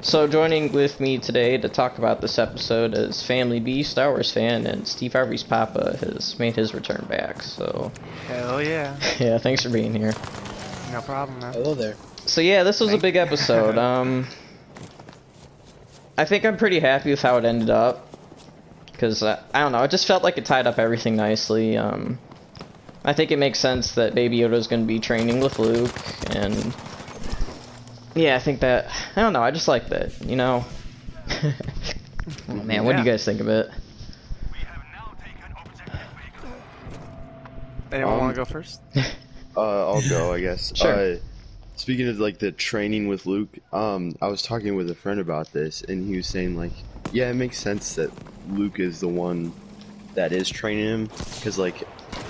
So joining with me today to talk about this episode is Family B, Star Wars fan, and Steve Harvey's papa has made his return back. So Hell yeah. yeah, thanks for being here. No problem, man. Hello there. So yeah, this was a Thank big you. episode. I think I'm pretty happy with how it ended up, because I don't know, it just felt like it tied up everything nicely. I think it makes sense that Baby Yoda's going to be training with Luke, and yeah, I think that, I don't know, I just like that, you know? Oh, man, what do you guys think of it? Anyone want to go first? I'll go, I guess. Sure. Speaking of like the training with Luke, I was talking with a friend about this, and he was saying like, yeah, it makes sense that Luke is the one that is training him, because like,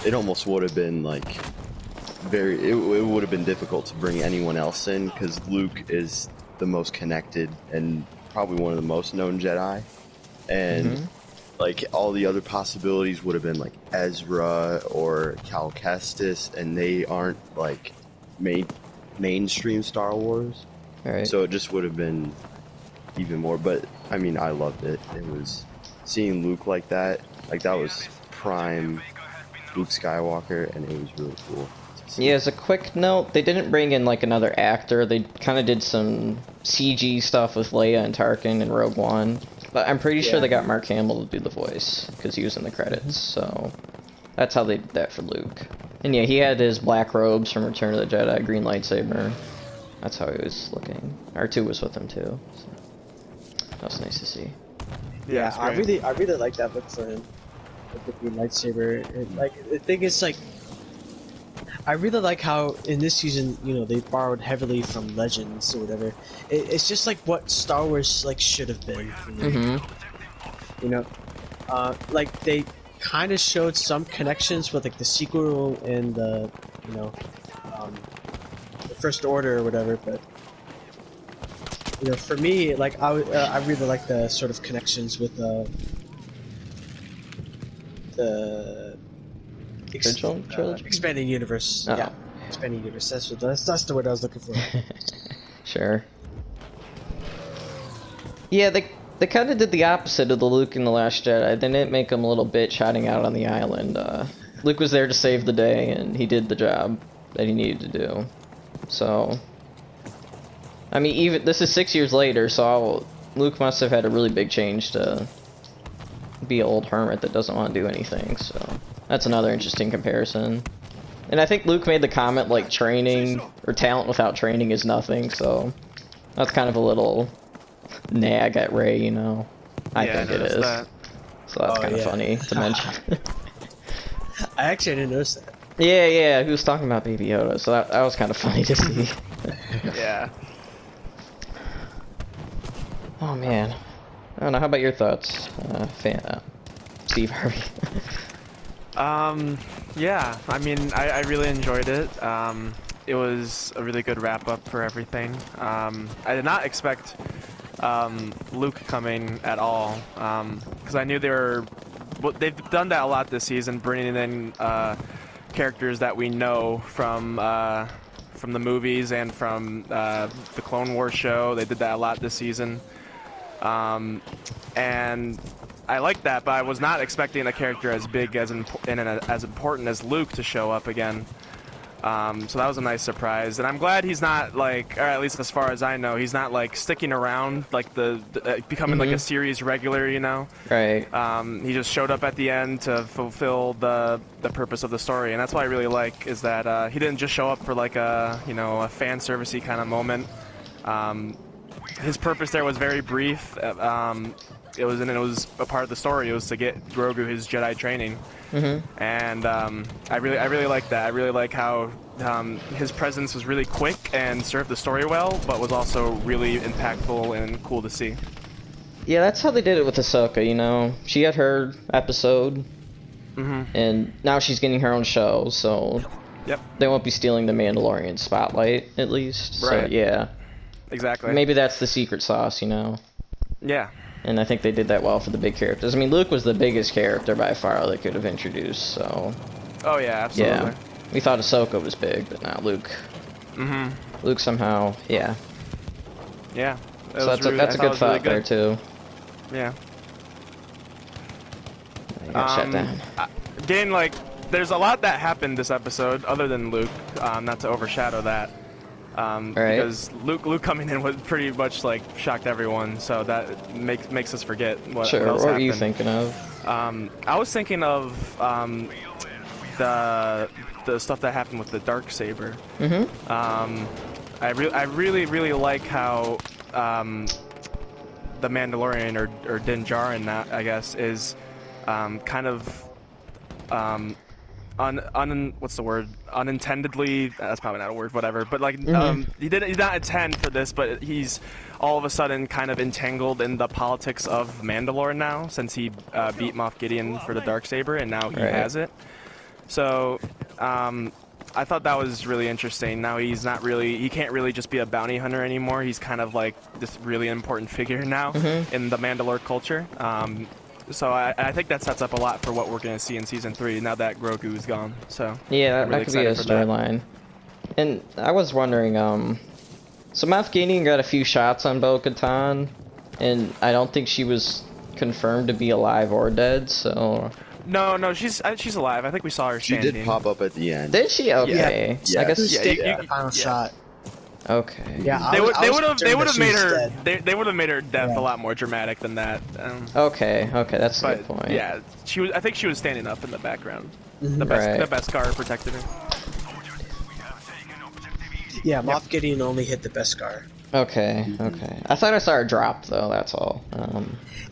it almost would have been like it would have been difficult to bring anyone else in, because Luke is the most connected and probably one of the most known Jedi, and like all the other possibilities would have been like Ezra or Cal Kestis, and they aren't like mainstream Star Wars. Alright. So it just would have been even more. But I mean, I loved it. It was seeing Luke like that was prime Luke Skywalker, and it was really cool to see. Yeah, as a quick note, they didn't bring in like another actor. They kind of did some CG stuff with Leia and Tarkin in Rogue One. But I'm pretty sure they got Mark Hamill to do the voice, because he was in the credits, so that's how they did that for Luke. And yeah, he had his black robes from Return of the Jedi, green lightsaber. That's how he was looking. R2 was with him too, so that was nice to see. Yeah, it's I great. really like that look for him. With the green lightsaber. And, like, the thing is, like, I really like how in this season, you know, they borrowed heavily from Legends or whatever. It's just like what Star Wars like should have been. You know, like they kind of showed some connections with like the sequel and the, you know, the First Order or whatever. But you know, for me, like I really like the sort of connections with the Original trilogy? expanding universe. Oh. Yeah, expanding universe. That's the word I was looking for. Sure. Yeah, they kind of did the opposite of the Luke in The Last Jedi. They didn't make him a little bitch hiding out on the island. Luke was there to save the day, and he did the job that he needed to do. So, I mean, even this is 6 years later, so Luke must have had a really big change to be an old hermit that doesn't want to do anything. So that's another interesting comparison. And I think Luke made the comment like training or talent without training is nothing. So that's kind of a little nag at Rey, you know. I think it is. That. So that's kind of funny to mention. I actually didn't notice that. Yeah, he was talking about Baby Yoda, so that was kind of funny to see. Yeah. Oh man. I don't know, how about your thoughts, Steve Harvey? Yeah, I mean, I really enjoyed it. It was a really good wrap-up for everything. I did not expect Luke coming at all, because I knew they've done that a lot this season, bringing in characters that we know from the movies and from the Clone Wars show. They did that a lot this season. And I like that, but I was not expecting a character as big and as important as Luke to show up again. So that was a nice surprise, and I'm glad he's not like, or at least as far as I know, he's not like sticking around, like becoming like a series regular, you know? Right. He just showed up at the end to fulfill the purpose of the story, and that's what I really like, is that he didn't just show up for like a, you know, a fan servicey kind of moment. His purpose there was very brief. It was a part of the story. It was to get Grogu his Jedi training, and I really like that. I really like how his presence was really quick and served the story well, but was also really impactful and cool to see. Yeah, that's how they did it with Ahsoka, you know? She had her episode, and now she's getting her own show, so Yep. they won't be stealing the Mandalorian spotlight, at least. Right. So, yeah. Exactly. Maybe that's the secret sauce, you know? Yeah. And I think they did that well for the big characters. I mean, Luke was the biggest character by far they could have introduced, so... Oh yeah, absolutely. Yeah. We thought Ahsoka was big, but not Luke. Luke somehow, yeah. Yeah. So that's a good thought there too. Yeah. I got shut down. Again, like, there's a lot that happened this episode, other than Luke. Not to overshadow that. Because Luke coming in was pretty much like shocked everyone, so that makes us forget what else happened. What were you thinking of? I was thinking of the stuff that happened with the Darksaber. I really like how the Mandalorian or Din Djarin, I guess, is kind of what's the word? Unintendedly, that's probably not a word, whatever. But like, he did not intend for this, but he's all of a sudden kind of entangled in the politics of Mandalore now, since he beat Moff Gideon for the Darksaber, and now he has it. So, I thought that was really interesting. Now he can't really just be a bounty hunter anymore. He's kind of like this really important figure now in the Mandalore culture. So I think that sets up a lot for what we're going to see in Season 3 now that Grogu's gone. So yeah, I'm really that could be a storyline. And I was wondering, so Moff Gideon got a few shots on Bo-Katan, and I don't think she was confirmed to be alive or dead, so... No, she's alive. I think we saw her standing. She did pop up at the end. Did she? Okay. Yeah. I guess. The final shot. Okay. Yeah, they would have made her. They would have made her death a lot more dramatic than that. Okay, that's a good point. Yeah, she was. I think she was standing up in the background. Mm-hmm. The Beskar protected her. Yeah, Moff Gideon only hit the Beskar. Okay. I thought I saw her drop though. That's all.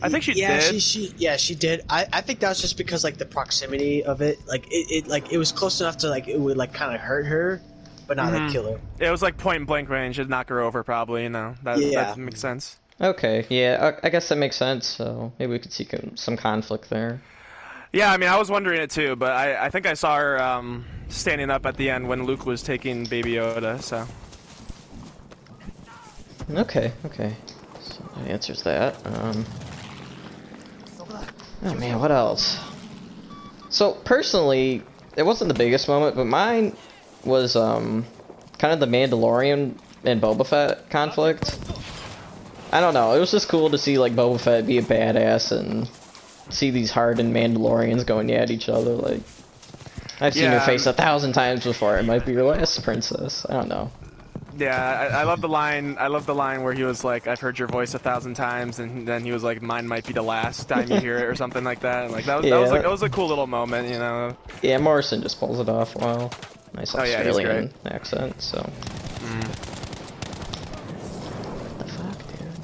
I think she did. She did. I think that was just because like the proximity of it, like it was close enough to like it would like kind of hurt her, but not like kill her. It was like point blank range. It'd knock her over probably. You know that makes sense. Okay. Yeah. I guess that makes sense. So maybe we could see some conflict there. Yeah, I mean, I was wondering it too, but I think I saw her standing up at the end when Luke was taking Baby Yoda. So. Okay. So that answers that. Oh man, what else? So personally, it wasn't the biggest moment, but mine was kind of the Mandalorian and Boba Fett conflict. I don't know, it was just cool to see like Boba Fett be a badass and see these hardened Mandalorians going at each other. Like, I've seen her face 1,000 times before. It might be your last, princess. I don't know. Yeah, I love the line. I love the line where he was like, "I've heard your voice 1,000 times," and then he was like, "Mine might be the last time you hear it," or something like that. And like that was a cool little moment, you know. Yeah, Morrison just pulls it off well. Nice Australian he's great. accent. So. What the fuck, dude?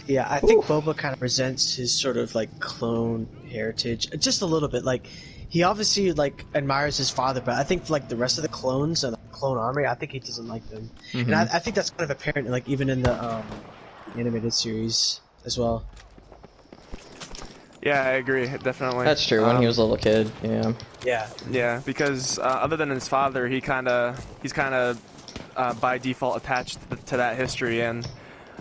Yeah, I think Boba kind of presents his sort of like clone heritage just a little bit. Like, he obviously like admires his father, but I think for, like the rest of the clones and the clone army, I think he doesn't like them. And I think that's kind of apparent, like even in the animated series as well. Yeah, I agree, definitely. That's true. When he was a little kid, yeah, because other than his father, he's kind of by default attached to that history, and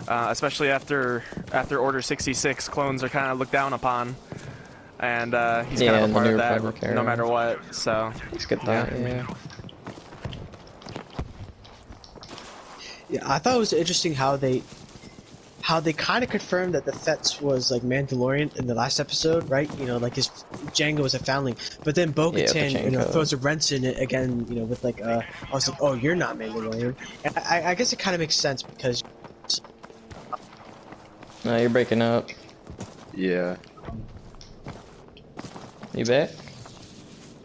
especially after Order 66, clones are kind of looked down upon. And he's kind of a part of that, no matter what. So it's good thought. Yeah, I thought it was interesting how they kind of confirmed that the Fett was like Mandalorian in the last episode, right? You know, like his Jango was a foundling, but then Bo-Katan, throws a wrench in it again. You know, with like I was like, oh, you're not Mandalorian. And I guess it kind of makes sense because. No, you're breaking up. Yeah. You back?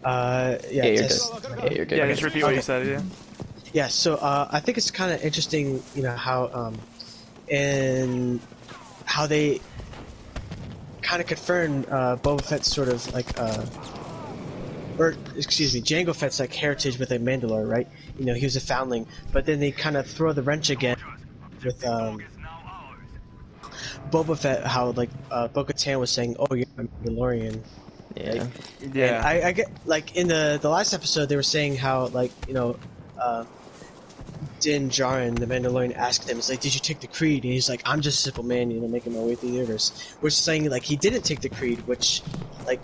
Yeah, you're good. Yeah, you're good. Yeah, just repeat what you said. Yeah. Yeah, so I think it's kind of interesting, you know, how and how they kind of confirm Boba Fett's sort of like or excuse me, Jango Fett's like heritage with like Mandalore, right? You know, he was a foundling, but then they kind of throw the wrench again with Boba Fett, how like Bo-Katan was saying, "Oh, you're a Mandalorian." Yeah. Yeah. And I get like in the last episode they were saying how like, you know, Din Djarin, the Mandalorian, asked him, "It's like, did you take the creed?" And he's like, "I'm just a simple man, you know, making my way through the universe." We're saying like he didn't take the creed, which, like,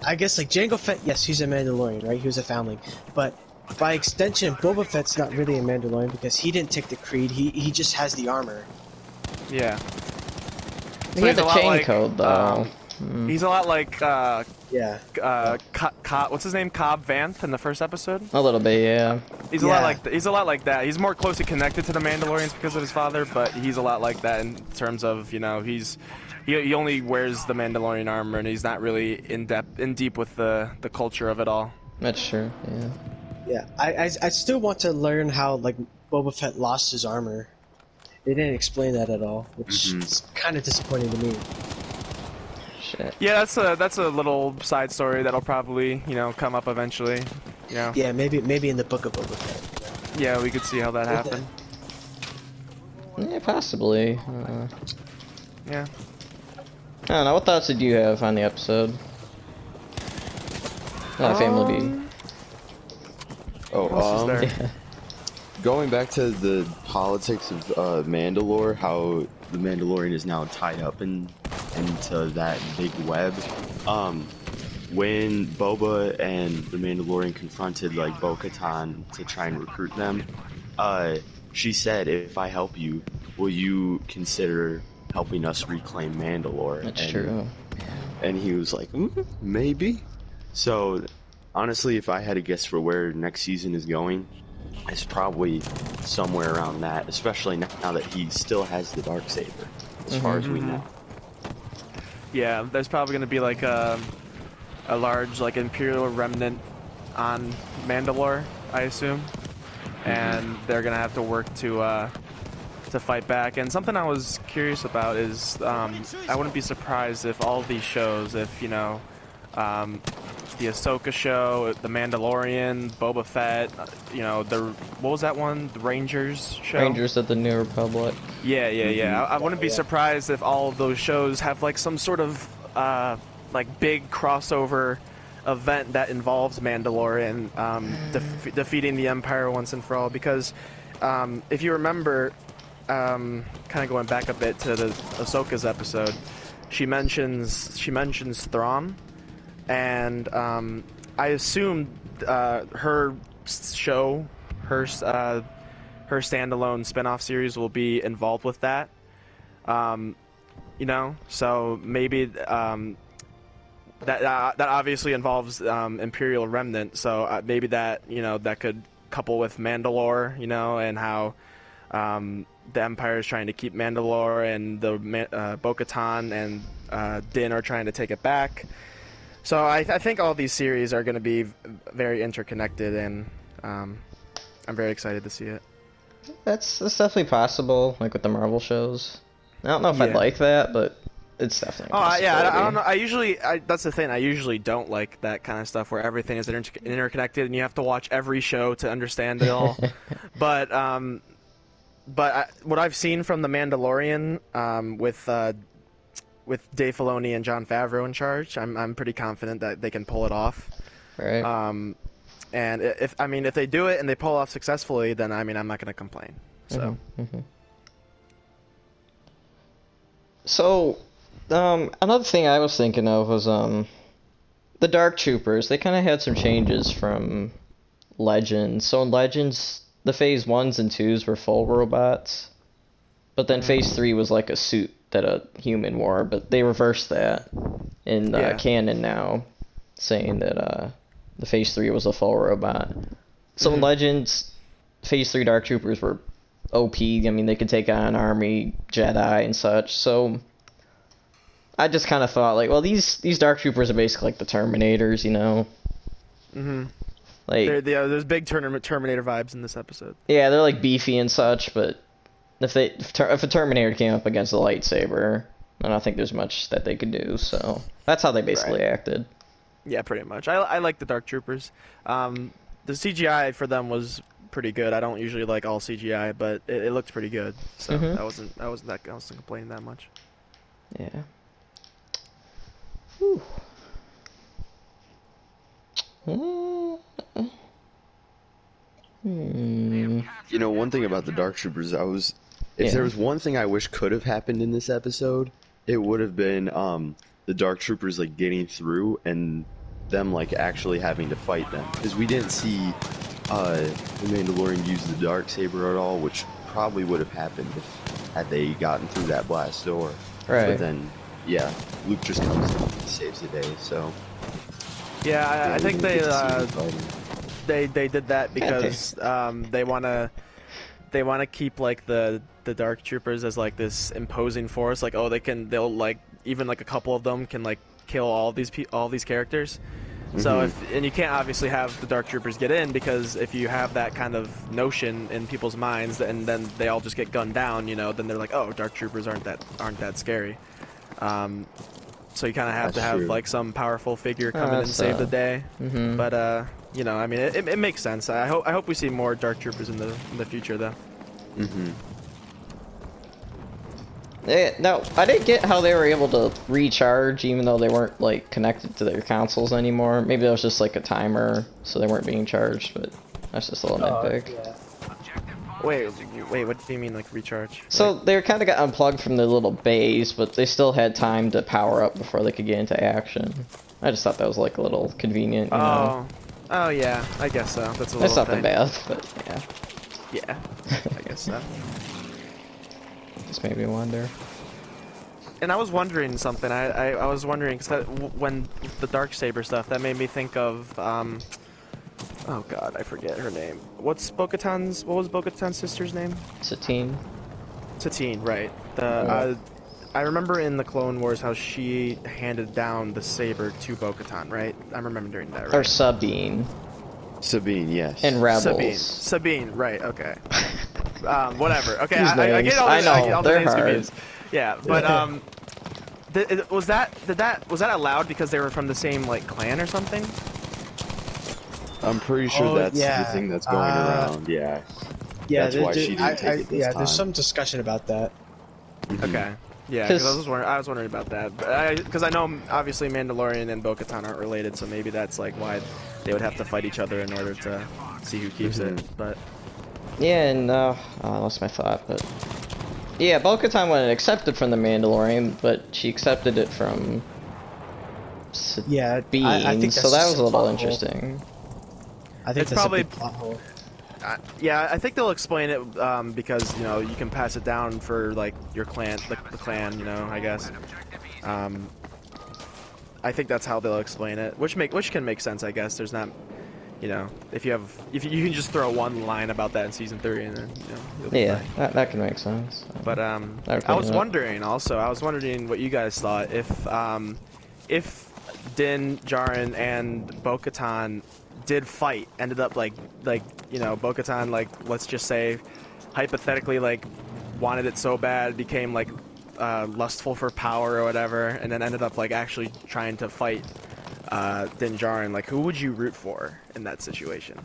I guess like Jango Fett, yes, he's a Mandalorian, right? He was a foundling, but by extension, Boba Fett's not really a Mandalorian because he didn't take the creed. He just has the armor. Yeah. He So had he's a the lot chain like, code though. He's a lot like Yeah. what's his name? Cobb Vanth in the first episode. A little bit, yeah. He's a lot like he's a lot like that. He's more closely connected to the Mandalorians because of his father, but he's a lot like that in terms of, you know, he only wears the Mandalorian armor and he's not really in deep with the culture of it all. That's true. Yeah. Yeah. I still want to learn how like Boba Fett lost his armor. They didn't explain that at all, which is kind of disappointing to me. Shit. Yeah, that's a little side story that'll probably, you know, come up eventually. You know. Yeah, maybe in the book of Boba Fett. Yeah, we could see how that happened. Yeah, possibly. Yeah. I don't know. What thoughts did you have on the episode? Family B. What else is there? Yeah. Going back to the politics of Mandalore, how the Mandalorian is now tied up into that big web. When Boba and the Mandalorian confronted like Bo-Katan to try and recruit them, she said, "If I help you, will you consider helping us reclaim Mandalore?" That's true. And he was like, "Maybe." So, honestly, if I had to guess for where next season is going, it's probably somewhere around that, especially now that he still has the Darksaber, as far as we know. Yeah, there's probably gonna be like a large like Imperial remnant on Mandalore, I assume, and they're gonna have to work to fight back. And something I was curious about is I wouldn't be surprised if all of these shows, if you know, the Ahsoka show, the Mandalorian, Boba Fett, you know, what was that one? The Rangers show? Rangers of the New Republic. Yeah. I wouldn't be surprised if all of those shows have like some sort of like big crossover event that involves Mandalorian defeating the Empire once and for all. Because if you remember, kind of going back a bit to the Ahsoka's episode, she mentions Thrawn. And I assume her show, her standalone spin-off series will be involved with that. You know, so maybe that obviously involves Imperial Remnant. So maybe that, you know, that could couple with Mandalore, you know, and how the Empire is trying to keep Mandalore, and the Bo-Katan and Din are trying to take it back. So I think all these series are going to be very interconnected, and I'm very excited to see it. That's definitely possible, like with the Marvel shows. I don't know if I'd like that, but it's definitely a possibility. Yeah, I don't know. That's the thing. I usually don't like that kind of stuff where everything is interconnected and you have to watch every show to understand it all. But what I've seen from The Mandalorian with Dave Filoni and Jon Favreau in charge, I'm pretty confident that they can pull it off. Right. And if they do it and they pull it off successfully, then I'm not going to complain. So. So, another thing I was thinking of was the Dark Troopers. They kind of had some changes from Legends. So in Legends, the Phase 1s and 2s were full robots, but then Phase 3 was like a suit that a human wore, but they reversed that in canon now, saying that the Phase 3 was a full robot. So in Legends, Phase 3 Dark Troopers were OP. I mean, they could take on Army, Jedi, and such. So I just kind of thought, like, well, these Dark Troopers are basically like the Terminators, you know? Like, there's big Terminator vibes in this episode. Yeah, they're like beefy and such, but if a Terminator came up against a lightsaber, I don't think there's much that they could do. So that's how they basically acted. Yeah, pretty much. I like the Dark Troopers. The CGI for them was pretty good. I don't usually like all CGI, but it looked pretty good. So I wasn't complaining that much. Yeah. Whew. You know, one thing about the Dark Troopers, if there was one thing I wish could have happened in this episode, it would have been the Dark Troopers like getting through and them like actually having to fight them, because we didn't see the Mandalorian use the Darksaber at all, which probably would have happened if had they gotten through that blast door. Right. But then, yeah, Luke just comes in and saves the day. So Yeah, I we think didn't get to see him fighting. they did that because they wanna keep like the Dark Troopers as like this imposing force. Like, oh, they'll like even like a couple of them can like kill all these characters. So and you can't obviously have the Dark Troopers get in, because if you have that kind of notion in people's minds and then they all just get gunned down, you know, then they're like, oh, Dark Troopers aren't that scary. So you kind of have to have like some powerful figure come in and save the day. But you know, I mean, it makes sense. I hope we see more Dark Troopers in the future though. No, I didn't get how they were able to recharge even though they weren't like connected to their consoles anymore. Maybe that was just like a timer, so they weren't being charged. But that's just a little nitpick. Yeah. Wait, what do you mean like recharge? So they kind of got unplugged from their little base, but they still had time to power up before they could get into action. I just thought that was like a little convenient. You know? Oh yeah, I guess so. That's a That's little nothing bad, but yeah. Yeah, I guess so. Just made me wonder. And I was wondering something. I was wondering, because when the Darksaber stuff, that made me think of oh god, I forget her name. What was Bo-Katan's sister's name? Satine. Satine, right. I remember in the Clone Wars how she handed down the saber to Bo-Katan, right? I'm remembering that, right? Or Sabine. Sabine, yes. And Rebels. Sabine, right, okay. Whatever. Okay, These I names. get all I the, know, I get all the they're names hard. confused. Yeah, but was that allowed because they were from the same like clan or something? I'm pretty sure that's yeah. the thing that's going around. Yeah. Yeah, That's why she didn't take it this time. there's some discussion about that. Okay. Yeah, because I was wondering about that. Because I know obviously Mandalorian and Bo-Katan aren't related, so maybe that's like why they would have to fight each other in order to see who keeps it. But Yeah, and I lost my thought, but yeah, Bo-Katan wasn't accepted from the Mandalorian, but she accepted it from Yeah, Bean, I think so that's that just was a a little plot hole. interesting. I think It's that's probably- a big plot hole. yeah, I think they'll explain it because you know you can pass it down for like your clan, the clan, you know, I guess. I think that's how they'll explain it, which can make sense, I guess. There's not, you know, if you can just throw one line about that in season 3 and then you know. You'll be Yeah, fine. that can make sense. But I was wondering what you guys thought if Din Djarin and Bo-Katan did fight, ended up like you know, Bo-Katan, like, let's just say hypothetically like wanted it so bad, became like lustful for power or whatever, and then ended up like actually trying to fight Din Djarin. Like, who would you root for in that situation?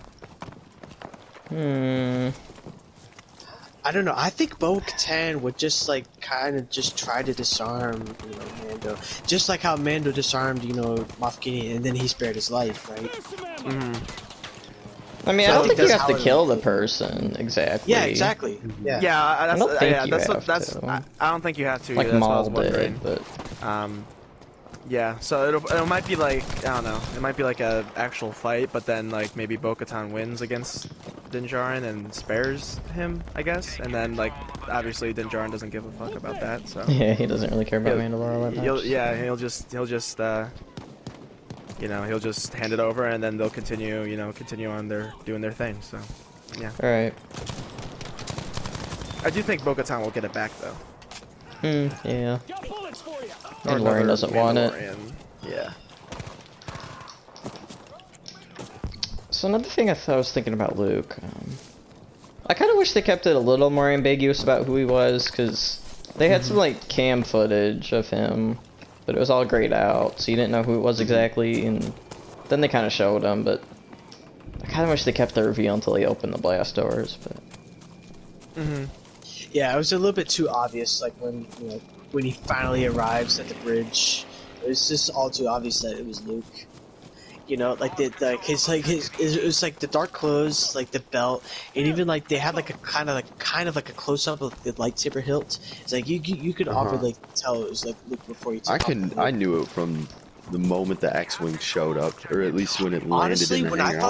I don't know. I think Bo-Katan would just like kind of just try to disarm, you know, Mando, just like how Mando disarmed, you know, Moff Gideon, and then he spared his life, right? I mean, So I don't think you that's have to how it kill the would be. person exactly. Yeah, exactly. Yeah. Yeah, I don't think you have to. I don't think you have to. Like that's what I was Maul wondering. did, but Yeah, so it might be like, I don't know, it might be like a actual fight, but then like maybe Bo-Katan wins against Din Djarin and spares him, I guess, and then like obviously Din Djarin doesn't give a fuck about that, so yeah, he doesn't really care about He'll- Mandalore that much. he'll just you know, he'll just hand it over and then they'll continue on doing their thing. So yeah, Alright. I do think Bo-Katan will get it back though. Yeah. Or Mandalorian another doesn't want it. Mandalorian. Yeah. So another thing I was thinking about Luke, I kind of wish they kept it a little more ambiguous about who he was, because they had some like cam footage of him, but it was all grayed out, so you didn't know who it was exactly, and then they kind of showed him, but I kind of wish they kept the reveal until he opened the blast doors, but... Yeah, it was a little bit too obvious, like when, you know, when he finally arrives at the bridge. It was just all too obvious that it was Luke. You know, like it was like the dark clothes, like the belt, and even like they had like a kind of like a close up of the lightsaber hilt. It's like you could offer like tell it was like Luke before you took off the I knew it from the moment the X-wing showed up, or at least when it landed Honestly, in the when I hangar.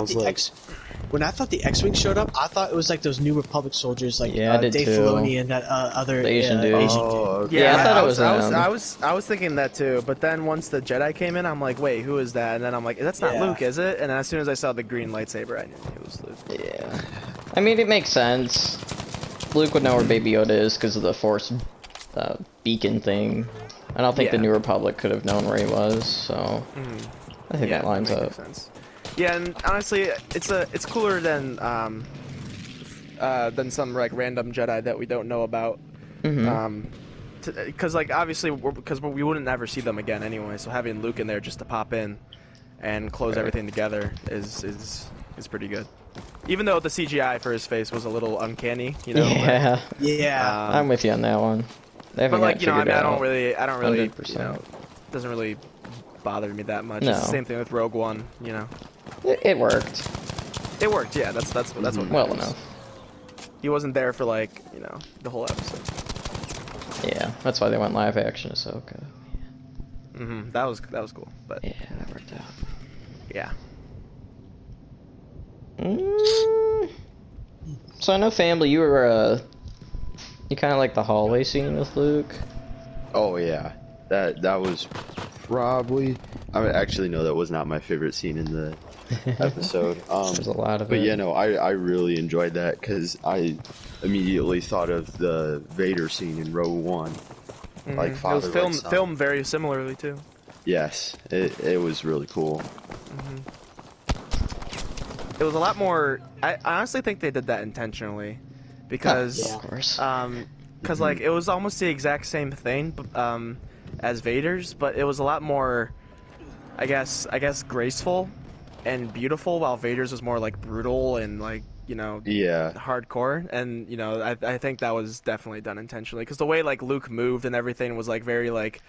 thought the X-wing showed up, I thought it was like those New Republic soldiers, like Yeah, I did Dave too. Filoni and that other The Asian dude. Asian dude. Oh, okay. Yeah, I thought it was I was thinking that too, but then once the Jedi came in, I'm like, wait, who is that? And then I'm like, that's not Yeah. Luke, is it? And then as soon as I saw the green lightsaber, I knew it was Luke. Yeah. I mean, it makes sense. Luke would know where Baby Yoda is because of the Force beacon thing. I don't think the Yeah. New Republic could have known where he was, so I think that lines makes up. sense. Yeah, and honestly, it's cooler than some like random Jedi that we don't know about. Because like obviously, because we wouldn't ever see them again anyway. So having Luke in there just to pop in and close everything together is pretty good. Even though the CGI for his face was a little uncanny, you know. Yeah, Yeah. I'm with you on that one. They haven't But like, got you know, I figured mean, out. I don't really, 100%. you know, it doesn't really bother me that much. No. It's the same thing with Rogue One, you know. It worked It worked, yeah. That's what well matters. enough. He wasn't there for like, you know, the whole episode. Yeah, that's why they went live action Ahsoka. That was cool, but Yeah, that worked out. yeah. So I know, Family, you were you kind of like the hallway scene with Luke. Oh yeah, that was probably. I mean, actually, no, that was not my favorite scene in the episode. There's a lot of But it. yeah, no, I really enjoyed that because I immediately thought of the Vader scene in Rogue One, like It father was like son. filmed very similarly too. Yes, it was really cool. It was a lot more. I honestly think they did that intentionally, because Of course. because like it was almost the exact same thing as Vader's, but it was a lot more, I guess graceful and beautiful, while Vader's was more like brutal and like, you know, Yeah, hardcore. And you know, I think that was definitely done intentionally, because the way like Luke moved and everything was like very like,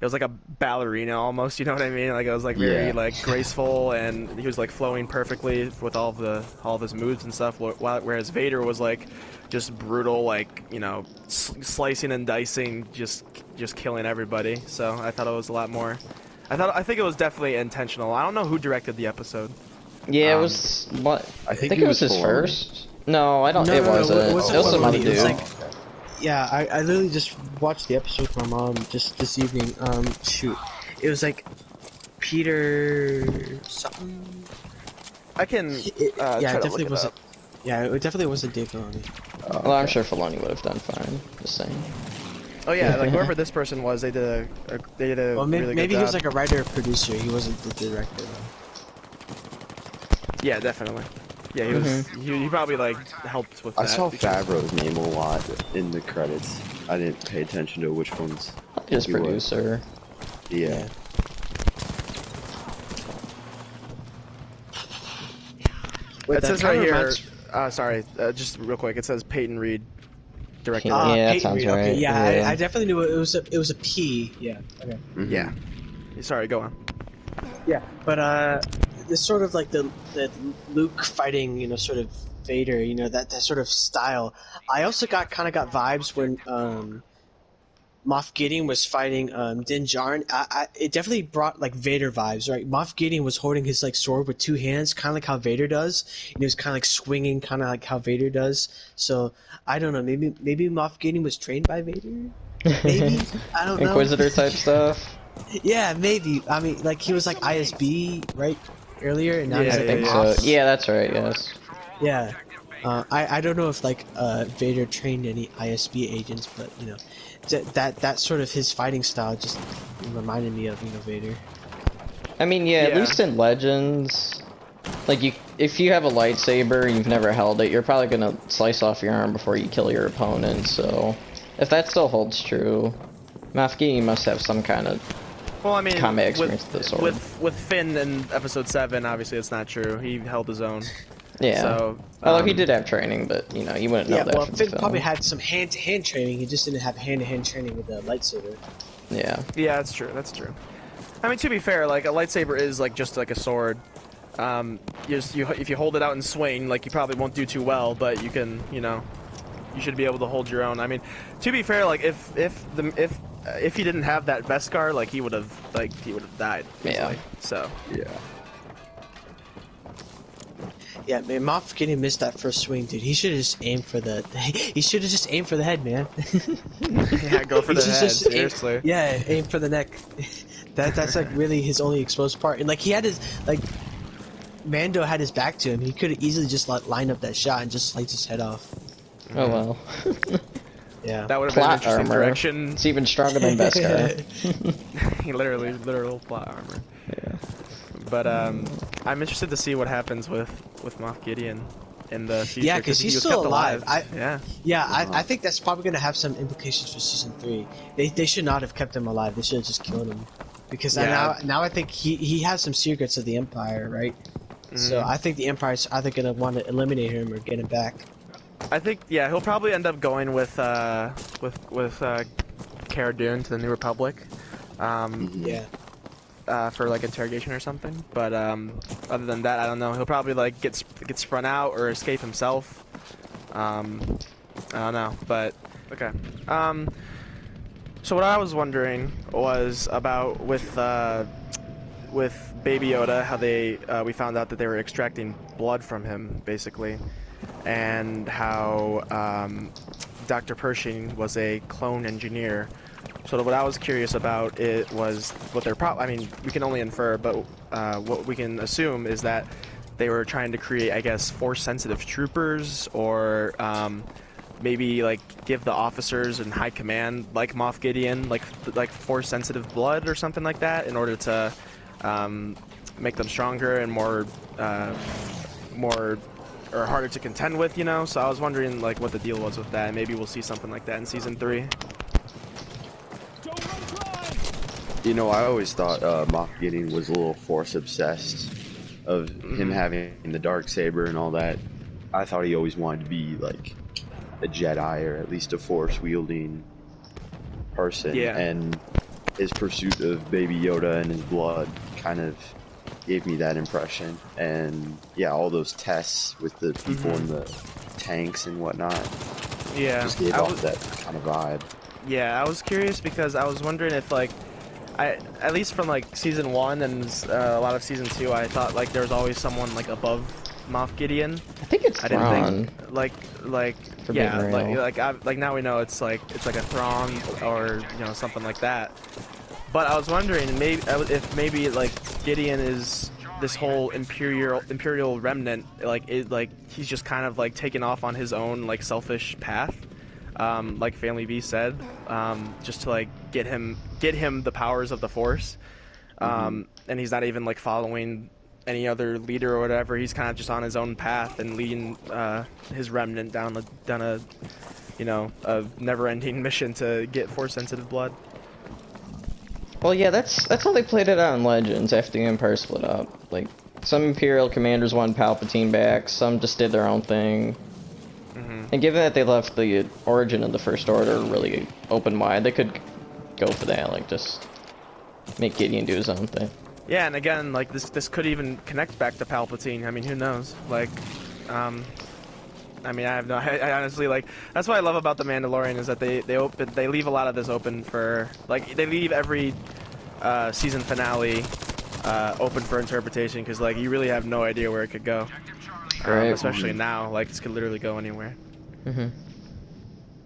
it was like a ballerina almost, you know what I mean? Like it was like very Yeah. like graceful, and he was like flowing perfectly with all of his moves and stuff. Whereas Vader was like just brutal, like, you know, slicing and dicing, just killing everybody. So I thought it was a lot more. I think it was definitely intentional. I don't know who directed the episode. Yeah, it was what? I think it was it was his Filoni. first. No, I don't. No, it no, no, wasn't. it wasn't It was some Filoni, other it was dude. like- Yeah, I literally just watched the episode with my mom just this evening. Shoot, it was like Peter something. I can. Yeah, try it to look definitely it wasn't. up. Yeah, it definitely wasn't Dave Filoni. Well, I'm sure Filoni would have done fine. Just saying. Oh yeah, like whoever this person was, they did a Well, maybe, really maybe good he was job. like a writer or producer. He wasn't the director. Yeah, definitely. Yeah, he was. He probably like helped with that. I saw because- Favreau's name a lot in the credits. I didn't pay attention to which ones. Just he was. producer. Yeah. Wait, It that says right kinda here. reminds- Sorry, just real quick. It says Peyton Reed, director. Yeah, that Peyton sounds Reed, okay, right. yeah, Yeah. I definitely knew it was a P. Yeah. Okay. Yeah. Sorry, go on. Yeah, but this sort of like the Luke fighting, you know, sort of Vader, you know, that sort of style. I also got vibes when Moff Gideon was fighting Din Djarin. It definitely brought like Vader vibes, right? Moff Gideon was holding his like sword with two hands, kind of like how Vader does. And he was kind of like swinging, kind of like how Vader does. So I don't know. Maybe Moff Gideon was trained by Vader. Maybe I don't know. Inquisitor type stuff. Yeah, maybe. I mean, like he was like ISB right earlier, and now Yeah, he's I like think off. so. Yeah, that's right. Yes. Yeah. I don't know if like Vader trained any ISB agents, but you know, that sort of his fighting style just reminded me of, you know, Vader. I mean, yeah, at Yeah. least in Legends, like if you have a lightsaber and you've never held it, you're probably gonna slice off your arm before you kill your opponent. So, if that still holds true, Moff Gideon must have some kind of Well, I mean, combat experience with the sword. with Finn in Episode 7, obviously it's not true. He held his own. Yeah. So, Although he did have training, but you know, you wouldn't know Yeah, that well, from Finn the film. probably had some hand-to-hand training. He just didn't have hand-to-hand training with the lightsaber. Yeah. Yeah, that's true. That's true. I mean, to be fair, like a lightsaber is like just like a sword. If you hold it out and swing, like you probably won't do too well, but you can, you know, you should be able to hold your own. I mean, to be fair, like if if he didn't have that Beskar, like he would have died. Yeah. Easily. So. Yeah. Yeah, man, Moff Gideon missed that first swing, dude. He should have just aimed for the. He should have just aimed for the head, man. Yeah, go for He the should head. just Seriously. aim for the neck. That's like really his only exposed part, and like he had his like. Mando had his back to him. He could have easily just lined up that shot and just sliced his head off. Oh well. Yeah. That would have been an Plot interesting armor. direction. It's even stronger than Beskar. literal plot armor. Yeah. But I'm interested to see what happens with Moff Gideon in the future. Yeah, because he he's was still kept alive. Yeah. I think that's probably going to have some implications for season 3. They should not have kept him alive. They should have just killed him. Because now I think he has some secrets of the Empire, right? So I think the Empire's either going to want to eliminate him or get him back. I think he'll probably end up going with Cara Dune to the New Republic. Yeah. For like interrogation or something. But other than that, I don't know. He'll probably like get spun out or escape himself. I don't know, but okay. So what I was wondering was about with Baby Yoda, how we found out that they were extracting blood from him, basically, and how Dr. Pershing was a clone engineer. So what I was curious about was what they're I mean, we can only infer, but what we can assume is that they were trying to create, I guess, force-sensitive troopers, or maybe like give the officers in high command, like Moff Gideon, like force-sensitive blood or something like that, in order to make them stronger and more or harder to contend with, you know. So I was wondering like what the deal was with that. Maybe we'll see something like that in season 3. You know, I always thought Moff Gideon was a little force obsessed, of him having the dark saber and all that. I thought he always wanted to be like a Jedi, or at least a force wielding person. Yeah. And his pursuit of Baby Yoda and his blood kind of gave me that impression. And yeah, all those tests with the people in the tanks and whatnot, just gave off that kind of vibe. Yeah, I was curious because I was wondering if like at least from like season 1 and a lot of season 2, I thought like there was always someone like above Moff Gideon. I think it's Thrawn. Like For yeah, being real. like now we know it's like a Thrawn or something like that. But I was wondering if maybe like Gideon is this whole imperial remnant, like he's just kind of like taken off on his own like selfish path. Like Family V said, just to like get him the powers of the Force, and he's not even like following any other leader or whatever. He's kind of just on his own path and leading his remnant down a a never-ending mission to get Force-sensitive blood. Well, yeah, that's how they played it out in Legends after the Empire split up. Like, some Imperial commanders wanted Palpatine back, some just did their own thing. And given that they left the origin of the First Order really open wide, they could go for that, like just make Gideon do his own thing. Yeah, and again, like this could even connect back to Palpatine. I mean, who knows? Like, I mean, I honestly like. That's what I love about the Mandalorian is that they leave a lot of this open for like they leave every season finale open for interpretation, because like you really have no idea where it could go. Right. Especially now, like this could literally go anywhere.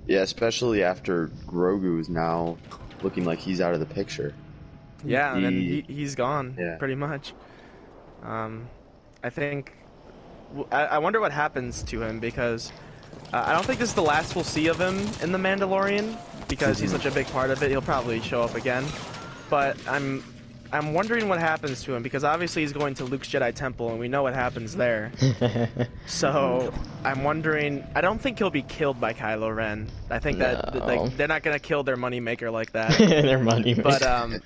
Yeah, especially after Grogu is now looking like he's out of the picture. Yeah, and then he's gone, Yeah. pretty much. I think... I wonder what happens to him, because I don't think this is the last we'll see of him in The Mandalorian, because he's such a big part of it. He'll probably show up again. But I'm wondering what happens to him, because obviously he's going to Luke's Jedi Temple, and we know what happens there. So, I'm wondering... I don't think he'll be killed by Kylo Ren. I think that like, they're not going to kill their moneymaker like that. Their moneymaker.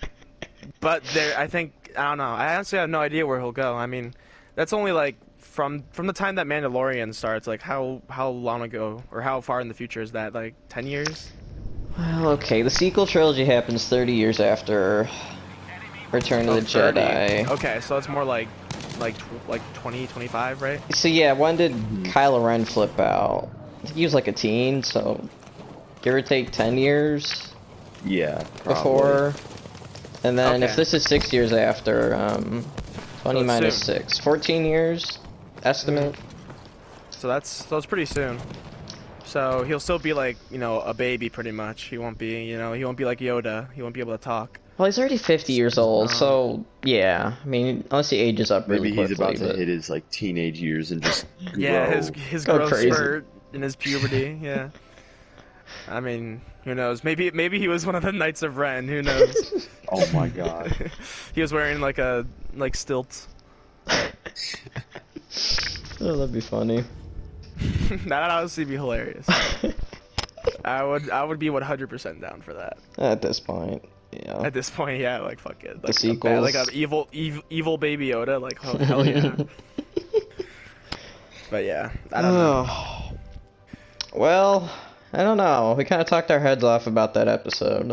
But I think... I don't know. I honestly have no idea where he'll go. I mean, that's only like... From the time that Mandalorian starts, like how long ago, or how far in the future is that? Like 10 years? Well, okay, the sequel trilogy happens 30 years after Return of the 30. Jedi. Okay, so it's more like 20, 25, right? So yeah, when did Kylo Ren flip out? I think he was like a teen, so give or take 10 years. Yeah, probably. before. And then if Okay. this is 6 years after, 20 it's minus soon. 6. 14 years, estimate. So it's pretty soon. So he'll still be like, you know, a baby pretty much. He won't be, you know, he won't be like Yoda. He won't be able to talk. Well, he's already 50 years old, Um, so yeah. I mean, unless he ages up really Maybe he's quickly. about to but... hit his like teenage years and just Yeah, grow. his Go growth crazy. spurt in his puberty. Yeah. I mean, who knows? Maybe he was one of the Knights of Ren. Who knows? Oh my god. He was wearing like stilts. Oh, that'd be funny. That'd honestly be hilarious. I would be 100% down for that. At this point, yeah. At this point, yeah, like fuck it. Like sequels. like an evil baby Yoda, like oh, hell yeah. But yeah, I don't know. Well, I don't know. We kind of talked our heads off about that episode, and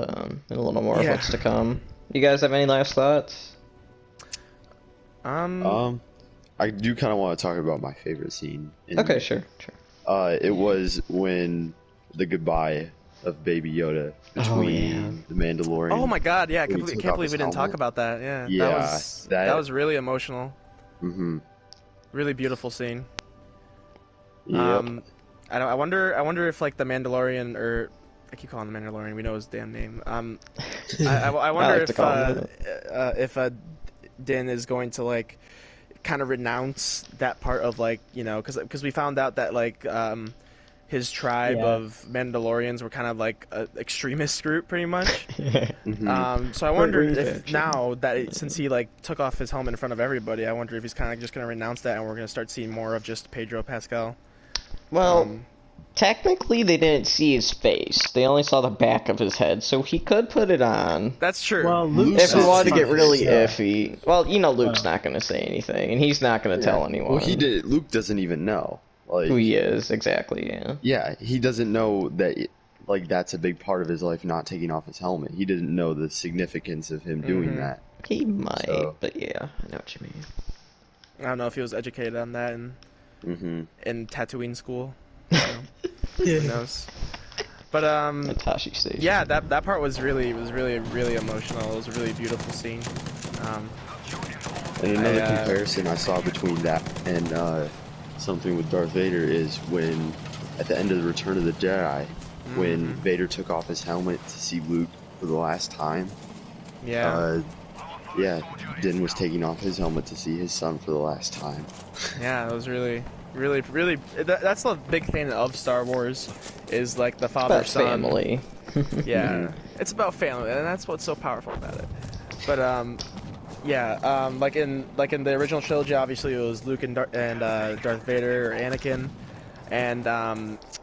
a little more of Yeah. what's to come. You guys have any last thoughts? I do kind of want to talk about my favorite scene. Okay, sure. It was when the goodbye of Baby Yoda between yeah. the Mandalorian. Oh my god, yeah, I when he can't took off believe his we didn't talk helmet. about that. Yeah, Yeah, that was really emotional. Mm-hmm. Really beautiful scene. Yep. I wonder if like the Mandalorian, or I keep calling him Mandalorian. We know his damn name. I wonder like to call him if Din is going to like kind of renounce that part of like, you know, because we found out that like his tribe Yeah. of Mandalorians were kind of like an extremist group pretty much. Mhm. So I wonder Green if faction. now that since he like took off his helmet in front of everybody, I wonder if he's kind of just gonna renounce that and we're gonna start seeing more of just Pedro Pascal. Well, technically they didn't see his face. They only saw the back of his head, so he could put it on. That's true. Well, Luke If we said wanted to get something, really yeah. iffy. Well, you know Luke's not going to say anything, and he's not going to tell anyone Well, he did. Luke doesn't even know. Like, who he is, exactly, yeah. yeah, he doesn't know that. Like, that's a big part of his life, not taking off his helmet. He didn't know the significance of him doing Mhm. that. He might, So- but yeah, I know what you mean. I don't know if he was educated on that Mm-hmm. in Tatooine school. You know, who knows? But Natashi Station. yeah, that part was really emotional. It was a really beautiful scene. And another I, comparison I saw between that and something with Darth Vader is when, at the end of the Return of the Jedi, when Vader took off his helmet to see Luke for the last time. Yeah, Yeah, Din was taking off his helmet to see his son for the last time. yeah, it was really. That's the big thing of Star Wars, is like the father About son. family. Yeah, Mhm. it's about family, and that's what's so powerful about it. But yeah, like in the original trilogy, obviously it was Luke and Darth Vader, or Anakin, and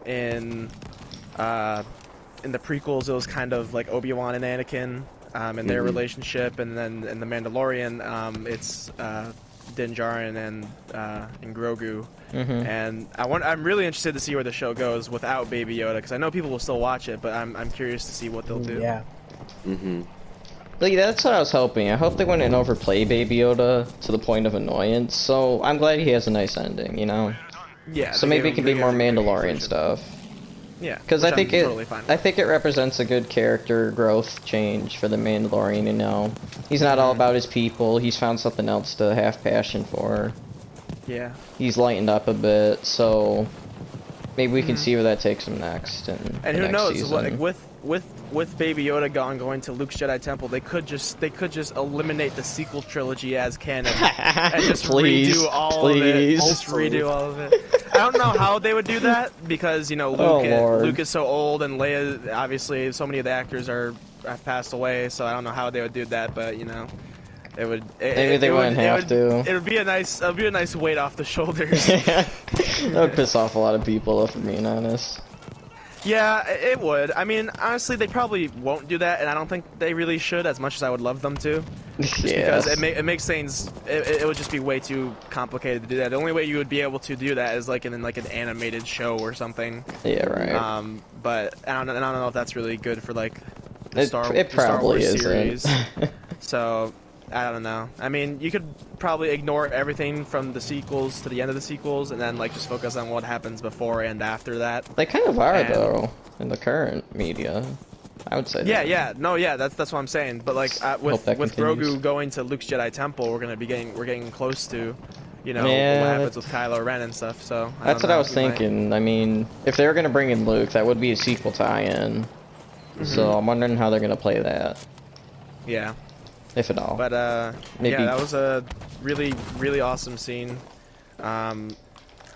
in the prequels it was kind of like Obi-Wan and Anakin, and their Mhm. relationship, and then in the Mandalorian, it's Din Djarin and Grogu. Mhm. And I'm really interested to see where the show goes without Baby Yoda, because I know people will still watch it, but I'm curious to see what they'll do. Yeah. Mm-hmm. Like, that's what I was hoping. I hope they wouldn't overplay Baby Yoda to the point of annoyance, so I'm glad he has a nice ending, you know? Yeah. So they maybe it gave can him- be more they gave him Mandalorian completion. stuff. Yeah. Because which I think I'm it, totally fine with. I think it represents a good character growth change for the Mandalorian. You know, he's not all about his people. He's found something else to have passion for. Yeah. He's lightened up a bit, so maybe we can see where that takes him next. And And who next knows? season. Like with Baby Yoda going to Luke's Jedi Temple, they could just eliminate the sequel trilogy as canon and just Please, redo all please. of it. Just redo all of it. I don't know how they would do that, because you know Lord. Luke is so old, and Leia, obviously so many of the actors have passed away, so I don't know how they would do that, but you know. It would. Maybe they wouldn't have to. It would be a nice weight off the shoulders. That would piss off a lot of people, if I'm being honest. Yeah, it would. I mean, honestly, they probably won't do that, and I don't think they really should, as much as I would love them to. Just because it makes things. It would just be way too complicated to do that. The only way you would be able to do that is like in like an animated show or something. Yeah, right. But I don't know if that's really good for like the It Star probably Wars isn't. series. So I don't know. I mean, you could probably ignore everything from the sequels to the end of the sequels, and then like just focus on what happens before and after that. They kind of are, And- though, in the current media. I would say Yeah, that. yeah, no, yeah, that's what I'm saying. But like with that continues. Grogu going to Luke's Jedi Temple, we're getting close to, you know, Yeah, what happens with Kylo Ren and stuff. So That's what I was we might- thinking. I mean, if they were gonna bring in Luke, that would be a sequel tie-in. So I'm wondering how they're gonna play that, Yeah, if at all. but Maybe- yeah, that was a really awesome scene.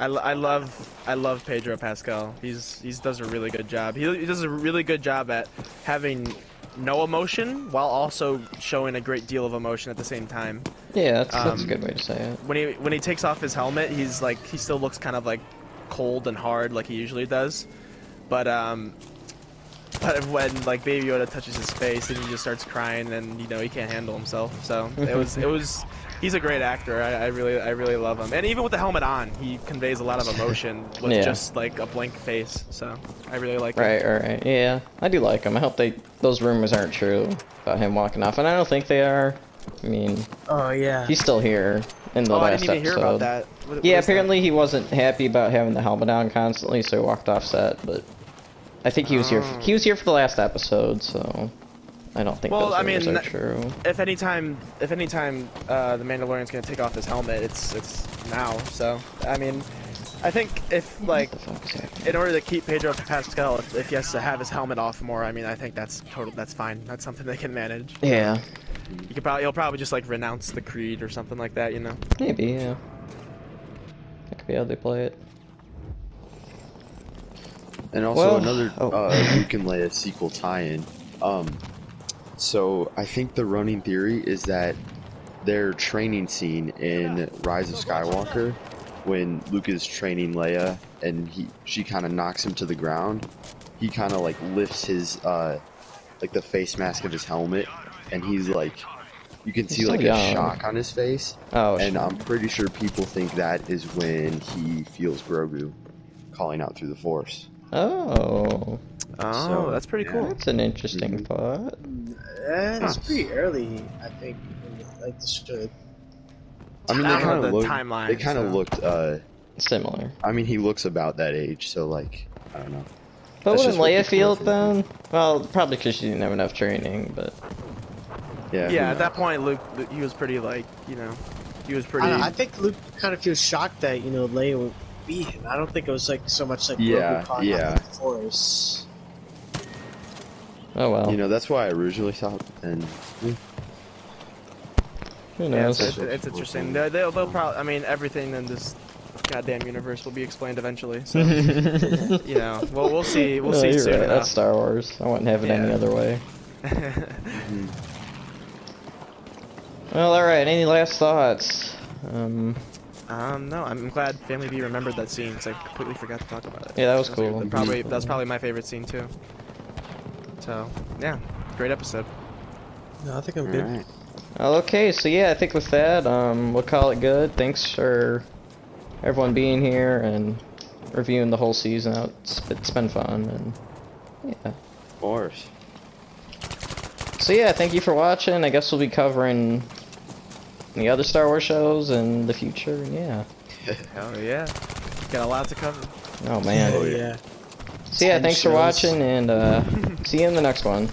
I love Pedro Pascal. He does a really good job. He does a really good job at having no emotion while also showing a great deal of emotion at the same time. Yeah, that's a good way to say it. When he takes off his helmet, he still looks kind of like cold and hard like he usually does. But when like Baby Yoda touches his face and he just starts crying and you know he can't handle himself. So it was he's a great actor. I really love him. And even with the helmet on, he conveys a lot of emotion with Yeah. just like a blank face. So I really like it. Right. Yeah, I do like him. I hope those rumors aren't true about him walking off, and I don't think they are. I mean, Oh yeah. he's still here in the Oh, I last didn't even episode. hear about that. What Yeah, is that? apparently he wasn't happy about having the helmet on constantly, so he walked off set. But I think he was here. He was here for the last episode, so I don't think Well, those I rumors mean, are true. If anytime the Mandalorian's gonna take off his helmet, it's now. So I mean, I think if like What the fuck is happening? in order to keep Pedro Pascal, if he has to have his helmet off more, I mean, I think that's fine. That's something they can manage. Yeah, He'll probably just like renounce the creed or something like that, you know. maybe. Yeah, that could be how they play it. And also Well, another oh. Luke and Leia sequel tie-in. So I think the running theory is that their training scene in Rise of Skywalker, when Luke is training Leia and she kind of knocks him to the ground, he kind of like lifts his like the face mask of his helmet, and he's like, you can see still like young. a shock on his face. Oh, And shit. I'm pretty sure people think that is when he feels Grogu calling out through the Force. Oh, Oh, So, that's pretty yeah. cool. that's an interesting thought. It's pretty early, I think. Like the show. I mean, I they don't know kind the of looked. timeline, They kind of so. looked. Similar. I mean, he looks about that age, so like, I don't know. But That's wouldn't just what Leia people feel it think. then? Well, probably because she didn't have enough training, but... Yeah. Yeah, who at that knows? point, Luke, he was pretty like, you know, he was pretty. I don't know, I think Luke kind of feels shocked that Leia would beat him. I don't think it was like so much like Yeah, Grogu calling yeah. out the Force. Oh well. You know, that's why I originally thought. And Who Yeah, knows? it's interesting. They'll probably. I mean, everything in this goddamn universe will be explained eventually. So you know, well, we'll see. We'll No, see you're soon right. enough. That's Star Wars. I wouldn't have it any Yeah. other way. Well, alright. Any last thoughts? No, I'm glad Family B remembered that scene because I completely forgot to talk about it. Yeah, that was cool. That's probably my favorite scene too. So yeah, great episode. No, I think I'm good. alright. Well, okay, so yeah, I think with that, we'll call it good. Thanks for everyone being here and reviewing the whole season out. It's been fun, and yeah. Of course. So yeah, thank you for watching. I guess we'll be covering the other Star Wars shows in the future, and yeah. Hell yeah, got a lot to cover. Oh man. Oh, Yeah. So yeah, 10 thanks for shows. watching, and see you in the next one.